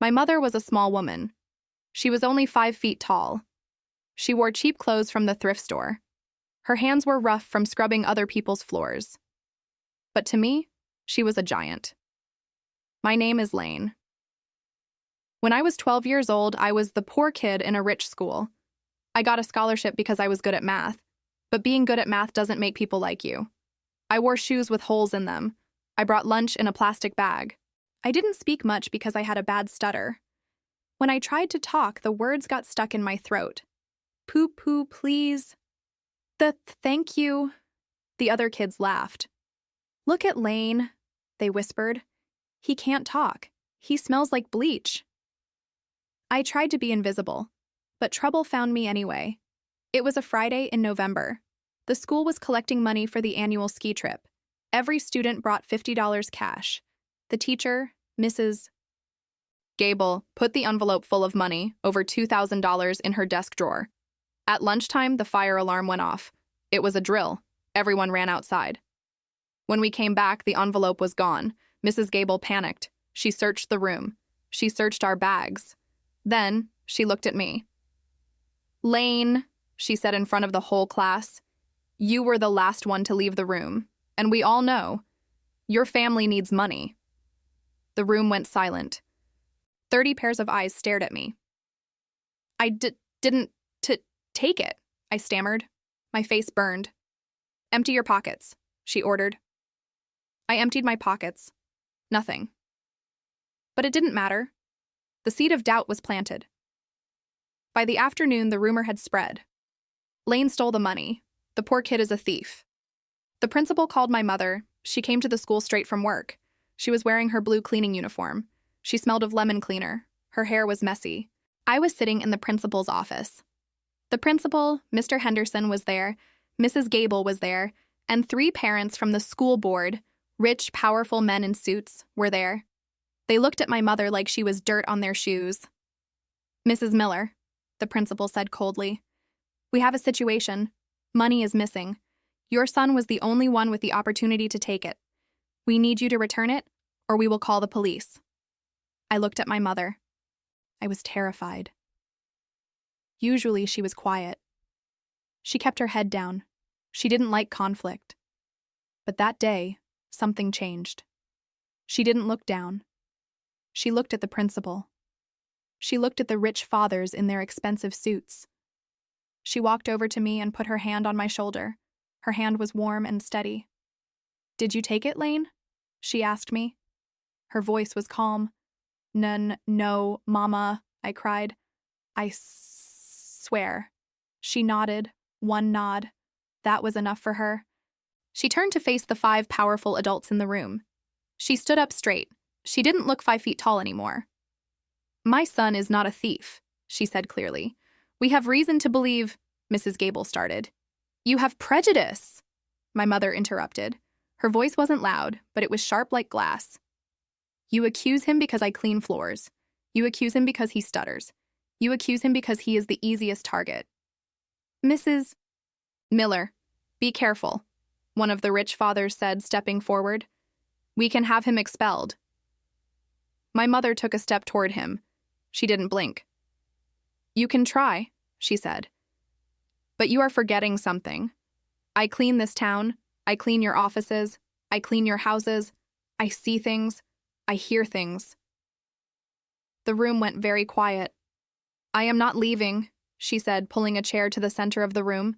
My mother was a small woman. She was only 5 feet tall. She wore cheap clothes from the thrift store. Her hands were rough from scrubbing other people's floors. But to me, she was a giant. My name is Lane. When I was 12 years old, I was the poor kid in a rich school. I got a scholarship because I was good at math, but being good at math doesn't make people like you. I wore shoes with holes in them. I brought lunch in a plastic bag. I didn't speak much because I had a bad stutter. When I tried to talk, the words got stuck in my throat. Poo-poo, please. Thank you. The other kids laughed. Look at Lane, they whispered. He can't talk. He smells like bleach. I tried to be invisible, but trouble found me anyway. It was a Friday in November. The school was collecting money for the annual ski trip. Every student brought $50 cash. The teacher, Mrs. Gable, put the envelope full of money, over $2,000, in her desk drawer. At lunchtime, the fire alarm went off. It was a drill. Everyone ran outside. When we came back, the envelope was gone. Mrs. Gable panicked. She searched the room. She searched our bags. Then, she looked at me. Lane, she said in front of the whole class, you were the last one to leave the room, and we all know. Your family needs money. The room went silent. 30 pairs of eyes stared at me. I didn't take it, I stammered. My face burned. Empty your pockets, she ordered. I emptied my pockets. Nothing. But it didn't matter. The seed of doubt was planted. By the afternoon, the rumor had spread. Lane stole the money. The poor kid is a thief. The principal called my mother. She came to the school straight from work. She was wearing her blue cleaning uniform. She smelled of lemon cleaner. Her hair was messy. I was sitting in the principal's office. The principal, Mr. Henderson, was there, Mrs. Gable was there, and 3 parents from the school board, rich, powerful men in suits, were there. They looked at my mother like she was dirt on their shoes. Mrs. Miller, the principal said coldly, we have a situation. Money is missing. Your son was the only one with the opportunity to take it. We need you to return it, or we will call the police. I looked at my mother. I was terrified. Usually she was quiet. She kept her head down. She didn't like conflict. But that day, something changed. She didn't look down. She looked at the principal. She looked at the rich fathers in their expensive suits. She walked over to me and put her hand on my shoulder. Her hand was warm and steady. Did you take it, Lane? She asked me. Her voice was calm. No, Mama, I cried. I swear. She nodded, one nod. That was enough for her. She turned to face the 5 powerful adults in the room. She stood up straight. She didn't look 5 feet tall anymore. My son is not a thief, she said clearly. We have reason to believe, Mrs. Gable started. You have prejudice, my mother interrupted. Her voice wasn't loud, but it was sharp like glass. You accuse him because I clean floors. You accuse him because he stutters. You accuse him because he is the easiest target. Mrs. Miller, be careful, one of the rich fathers said, stepping forward. We can have him expelled. My mother took a step toward him. She didn't blink. You can try, she said. But you are forgetting something. I clean this town. I clean your offices. I clean your houses. I see things. I hear things. The room went very quiet. I am not leaving, she said, pulling a chair to the center of the room.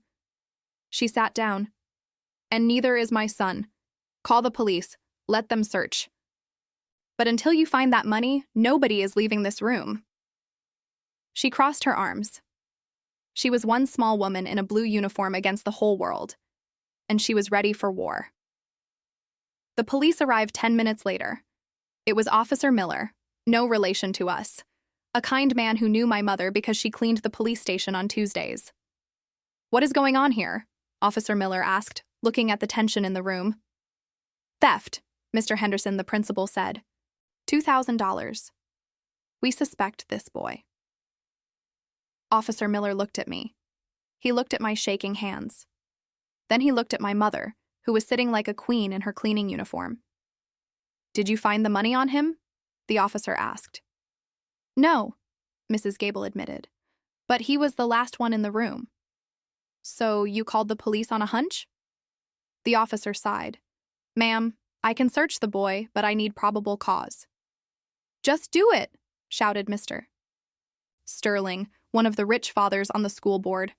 She sat down. And neither is my son. Call the police. Let them search. But until you find that money, nobody is leaving this room. She crossed her arms. She was one small woman in a blue uniform against the whole world, and she was ready for war. The police arrived 10 minutes later. It was Officer Miller, no relation to us, a kind man who knew my mother because she cleaned the police station on Tuesdays. What is going on here? Officer Miller asked, looking at the tension in the room. Theft, Mr. Henderson, the principal said. $2,000. We suspect this boy. Officer Miller looked at me. He looked at my shaking hands. Then he looked at my mother, who was sitting like a queen in her cleaning uniform. Did you find the money on him? The officer asked. No, Mrs. Gable admitted. But he was the last one in the room. So you called the police on a hunch? The officer sighed. Ma'am, I can search the boy, but I need probable cause. Just do it, shouted Mr. Sterling, one of the rich fathers on the school board.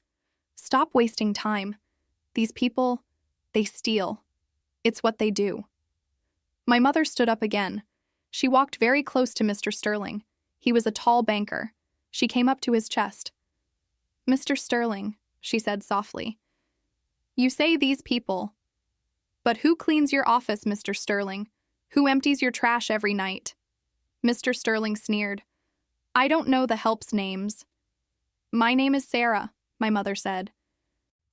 Stop wasting time. These people, they steal. It's what they do. My mother stood up again. She walked very close to Mr. Sterling. He was a tall banker. She came up to his chest. Mr. Sterling, she said softly, you say these people. But who cleans your office, Mr. Sterling? Who empties your trash every night? Mr. Sterling sneered. I don't know the help's names. My name is Sarah, my mother said.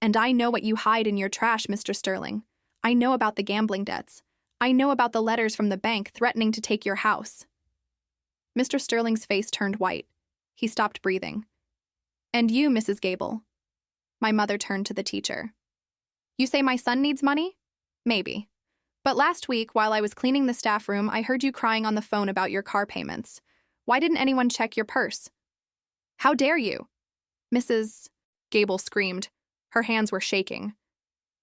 And I know what you hide in your trash, Mr. Sterling. I know about the gambling debts. I know about the letters from the bank threatening to take your house. Mr. Sterling's face turned white. He stopped breathing. And you, Mrs. Gable? My mother turned to the teacher. You say my son needs money? Maybe. But last week, while I was cleaning the staff room, I heard you crying on the phone about your car payments. Why didn't anyone check your purse? How dare you? Mrs. Gable screamed. Her hands were shaking.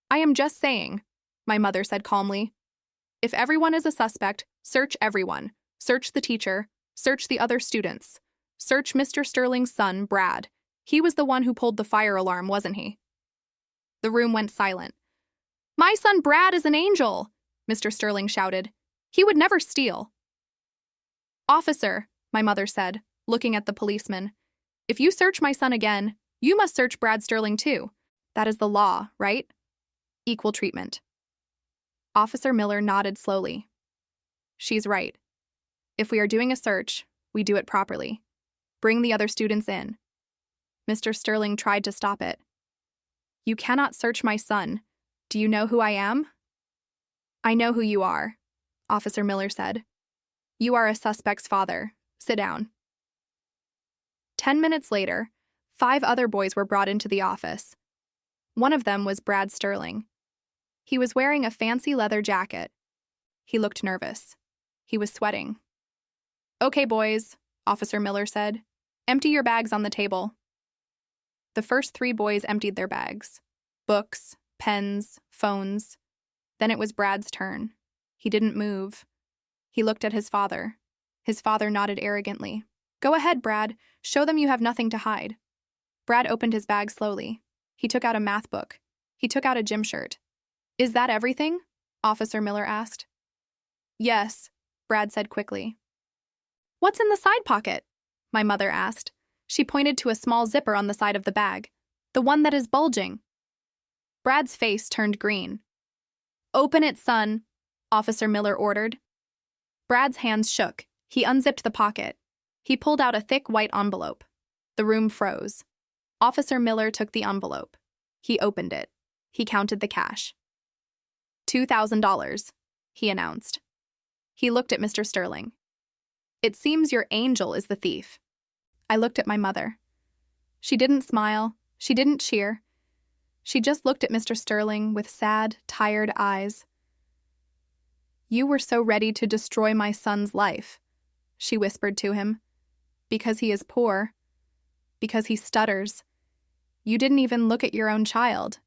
I am just saying, my mother said calmly. If everyone is a suspect, search everyone. Search the teacher. Search the other students. Search Mr. Sterling's son, Brad. He was the one who pulled the fire alarm, wasn't he? The room went silent. My son Brad is an angel, Mr. Sterling shouted. He would never steal. Officer, my mother said, looking at the policeman, if you search my son again, you must search Brad Sterling too. That is the law, right? Equal treatment. Officer Miller nodded slowly. She's right. If we are doing a search, we do it properly. Bring the other students in. Mr. Sterling tried to stop it. You cannot search my son. Do you know who I am? I know who you are, Officer Miller said. You are a suspect's father. Sit down. 10 minutes later, 5 other boys were brought into the office. One of them was Brad Sterling. He was wearing a fancy leather jacket. He looked nervous. He was sweating. Okay, boys, Officer Miller said. Empty your bags on the table. The first 3 boys emptied their bags. Books, pens, phones. Then it was Brad's turn. He didn't move. He looked at his father. His father nodded arrogantly. Go ahead, Brad. Show them you have nothing to hide. Brad opened his bag slowly. He took out a math book. He took out a gym shirt. Is that everything? Officer Miller asked. Yes, Brad said quickly. What's in the side pocket? My mother asked. She pointed to a small zipper on the side of the bag. The one that is bulging. Brad's face turned green. Open it, son, Officer Miller ordered. Brad's hands shook. He unzipped the pocket. He pulled out a thick white envelope. The room froze. Officer Miller took the envelope. He opened it. He counted the cash. $2,000, he announced. He looked at Mr. Sterling. It seems your angel is the thief. I looked at my mother. She didn't smile. She didn't cheer. She just looked at Mr. Sterling with sad, tired eyes. You were so ready to destroy my son's life, she whispered to him. Because he is poor. Because he stutters. You didn't even look at your own child.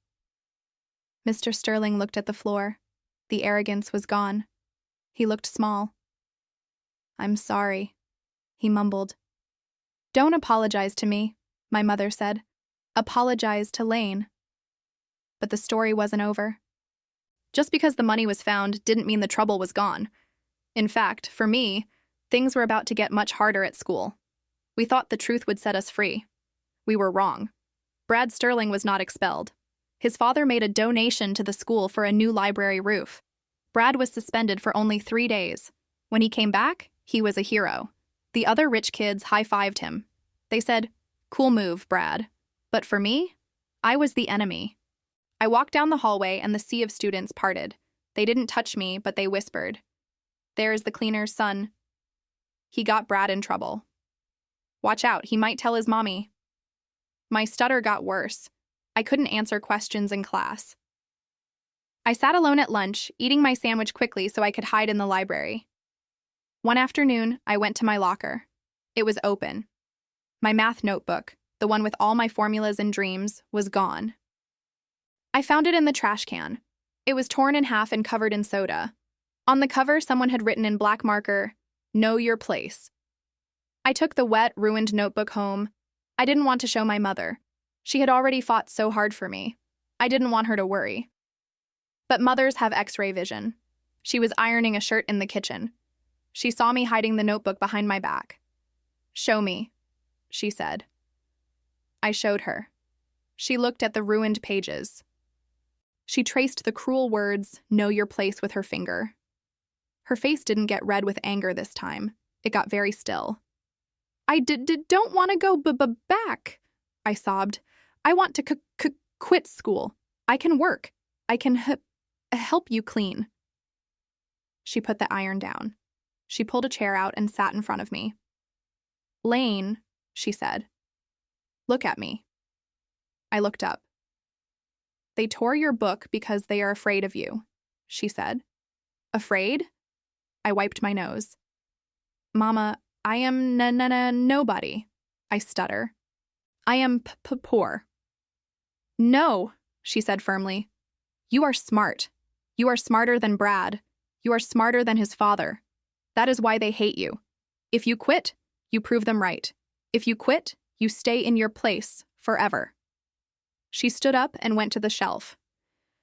Mr. Sterling looked at the floor. The arrogance was gone. He looked small. I'm sorry, he mumbled. Don't apologize to me, my mother said. Apologize to Lane. But the story wasn't over. Just because the money was found didn't mean the trouble was gone. In fact, for me, things were about to get much harder at school. We thought the truth would set us free. We were wrong. Brad Sterling was not expelled. His father made a donation to the school for a new library roof. Brad was suspended for only 3 days. When he came back, he was a hero. The other rich kids high-fived him. They said, "Cool move, Brad." But for me, I was the enemy. I walked down the hallway and the sea of students parted. They didn't touch me, but they whispered, "There's the cleaner's son. He got Brad in trouble. Watch out, he might tell his mommy." My stutter got worse. I couldn't answer questions in class. I sat alone at lunch, eating my sandwich quickly so I could hide in the library. One afternoon, I went to my locker. It was open. My math notebook, the one with all my formulas and dreams, was gone. I found it in the trash can. It was torn in half and covered in soda. On the cover, someone had written in black marker, "Know your place." I took the wet, ruined notebook home. I didn't want to show my mother. She had already fought so hard for me. I didn't want her to worry. But mothers have X-ray vision. She was ironing a shirt in the kitchen. She saw me hiding the notebook behind my back. "Show me," she said. I showed her. She looked at the ruined pages. She traced the cruel words, "Know your place," with her finger. Her face didn't get red with anger this time. It got very still. "I don't want to go back," I sobbed. "I want to quit school. I can work. I can help you clean." She put the iron down. She pulled a chair out and sat in front of me. "Lane," she said, "look at me." I looked up. "They tore your book because they are afraid of you," she said. "Afraid?" I wiped my nose. "Mama, I am nobody," I stutter. "I am poor." "No," she said firmly. "You are smart. You are smarter than Brad. You are smarter than his father. That is why they hate you. If you quit, you prove them right. If you quit, you stay in your place forever." She stood up and went to the shelf.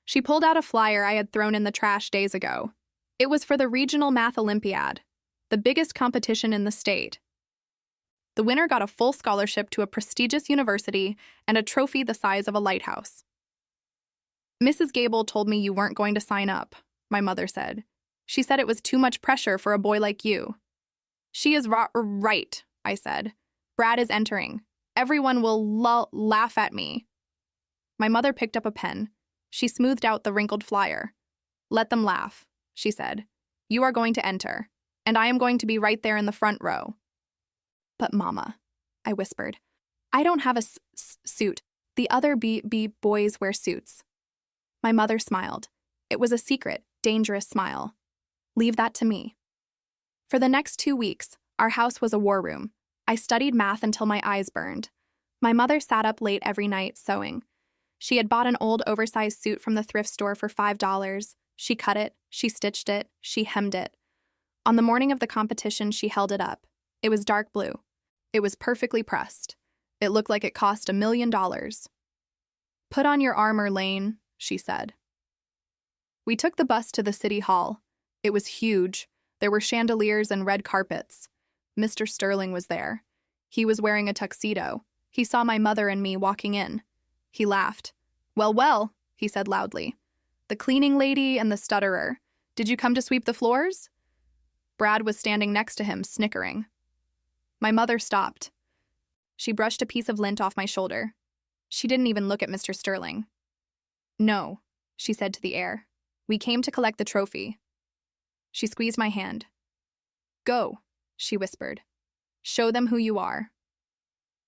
She pulled out a flyer I had thrown in the trash days ago. It was for the Regional Math Olympiad, the biggest competition in the state. The winner got a full scholarship to a prestigious university and a trophy the size of a lighthouse. "Mrs. Gable told me you weren't going to sign up," my mother said. "She said it was too much pressure for a boy like you." "She is right," I said. "Brad is entering. Everyone will laugh at me." My mother picked up a pen. She smoothed out the wrinkled flyer. "Let them laugh," she said. "You are going to enter, and I am going to be right there in the front row." "But Mama," I whispered, "I don't have a suit. The other boys wear suits." My mother smiled. It was a secret, dangerous smile. "Leave that to me." For the next 2 weeks, our house was a war room. I studied math until my eyes burned. My mother sat up late every night sewing. She had bought an old oversized suit from the thrift store for $5. She cut it, she stitched it, she hemmed it. On the morning of the competition, she held it up. It was dark blue. It was perfectly pressed. It looked like it cost $1 million. "Put on your armor, Lane," she said. We took the bus to the city hall. It was huge. There were chandeliers and red carpets. Mr. Sterling was there. He was wearing a tuxedo. He saw my mother and me walking in. He laughed. Well, he said loudly. "The cleaning lady and the stutterer. Did you come to sweep the floors?" Brad was standing next to him, snickering. My mother stopped. She brushed a piece of lint off my shoulder. She didn't even look at Mr. Sterling. "No," she said to the air. "We came to collect the trophy." She squeezed my hand. "Go," she whispered. "Show them who you are."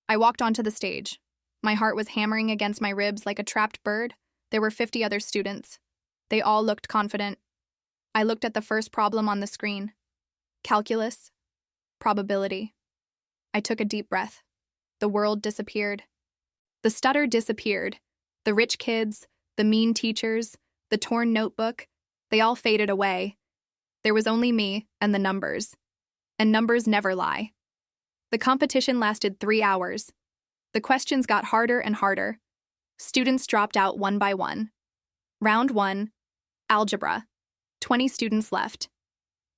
I walked onto the stage. My heart was hammering against my ribs like a trapped bird. There were 50 other students. They all looked confident. I looked at the first problem on the screen. Calculus. Probability. I took a deep breath. The world disappeared. The stutter disappeared. The rich kids, the mean teachers, the torn notebook, they all faded away. There was only me and the numbers. And numbers never lie. The competition lasted 3 hours. The questions got harder and harder. Students dropped out one by one. Round 1, algebra. 20 students left.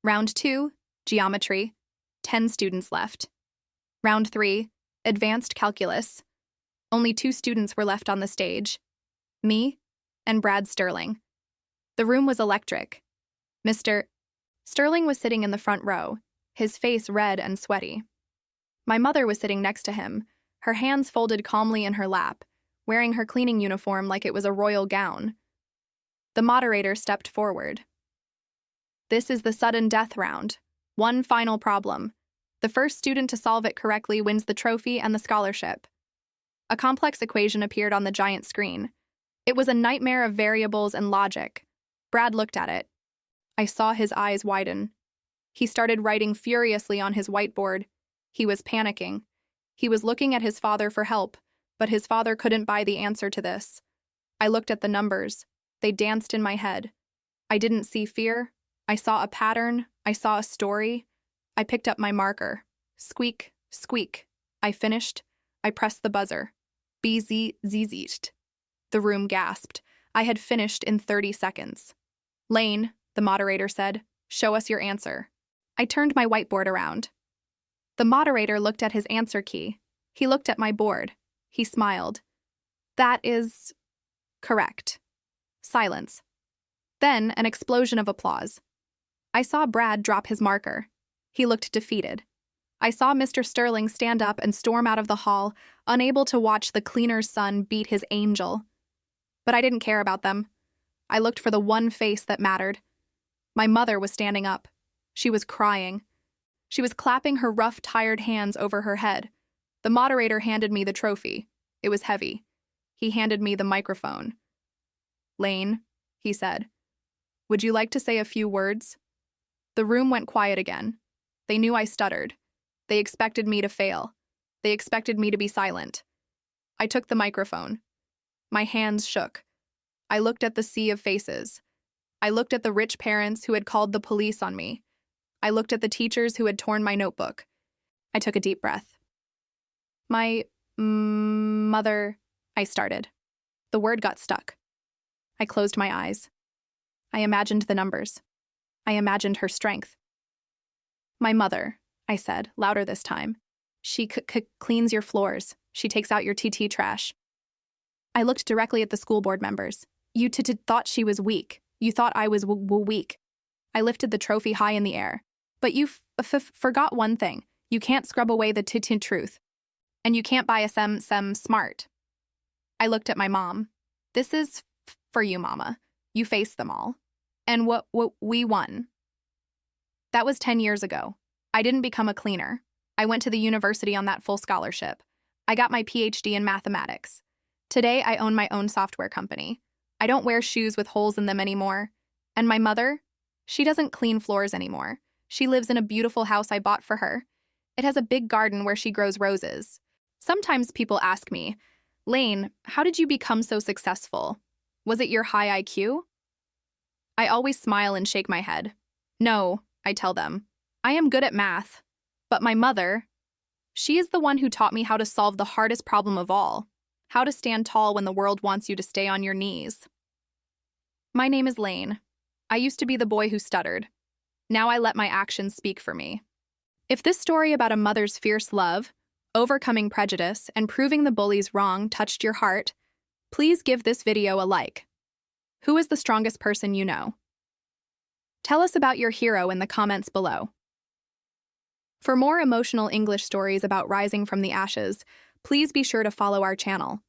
Round 2, geometry. 10 students left. Round 3, advanced calculus. Only 2 students were left on the stage. Me and Brad Sterling. The room was electric. Mr. Sterling was sitting in the front row, his face red and sweaty. My mother was sitting next to him, her hands folded calmly in her lap, wearing her cleaning uniform like it was a royal gown. The moderator stepped forward. "This is the sudden death round. One final problem. The first student to solve it correctly wins the trophy and the scholarship." A complex equation appeared on the giant screen. It was a nightmare of variables and logic. Brad looked at it. I saw his eyes widen. He started writing furiously on his whiteboard. He was panicking. He was looking at his father for help, but his father couldn't buy the answer to this. I looked at the numbers. They danced in my head. I didn't see fear. I saw a pattern. I saw a story. I picked up my marker. Squeak, squeak. I finished. I pressed the buzzer. BZZZT. The room gasped. I had finished in 30 seconds. Lane, the moderator said, show us your answer. I turned my whiteboard around. The moderator looked at his answer key. He looked at my board. He smiled. That is correct. Silence. Then an explosion of applause. I saw Brad drop his marker. He looked defeated. I saw Mr. Sterling stand up and storm out of the hall, unable to watch the cleaner's son beat his angel. But I didn't care about them. I looked for the one face that mattered. My mother was standing up. She was crying. She was clapping her rough, tired hands over her head. The moderator handed me the trophy. It was heavy. He handed me the microphone. Lane, he said, would you like to say a few words? The room went quiet again. They knew I stuttered. They expected me to fail. They expected me to be silent. I took the microphone. My hands shook. I looked at the sea of faces. I looked at the rich parents who had called the police on me. I looked at the teachers who had torn my notebook. I took a deep breath. My mother, I started. The word got stuck. I closed my eyes. I imagined the numbers. I imagined her strength. My mother, I said, louder this time. She cleans your floors. She takes out your TT trash. I looked directly at the school board members. You thought she was weak. You thought I was weak. I lifted the trophy high in the air. But you forgot one thing. You can't scrub away the truth. And you can't buy a sem smart. I looked at my mom. This is for you, Mama. You faced them all. And what we won. That was 10 years ago. I didn't become a cleaner. I went to the university on that full scholarship. I got my PhD in mathematics. Today, I own my own software company. I don't wear shoes with holes in them anymore. And my mother? She doesn't clean floors anymore. She lives in a beautiful house I bought for her. It has a big garden where she grows roses. Sometimes people ask me, Lane, how did you become so successful? Was it your high IQ? I always smile and shake my head. No, I tell them. I am good at math. But my mother, she is the one who taught me how to solve the hardest problem of all. How to stand tall when the world wants you to stay on your knees. My name is Lane. I used to be the boy who stuttered. Now I let my actions speak for me. If this story about a mother's fierce love, overcoming prejudice, and proving the bullies wrong touched your heart, please give this video a like. Who is the strongest person you know? Tell us about your hero in the comments below. For more emotional English stories about rising from the ashes, please be sure to follow our channel.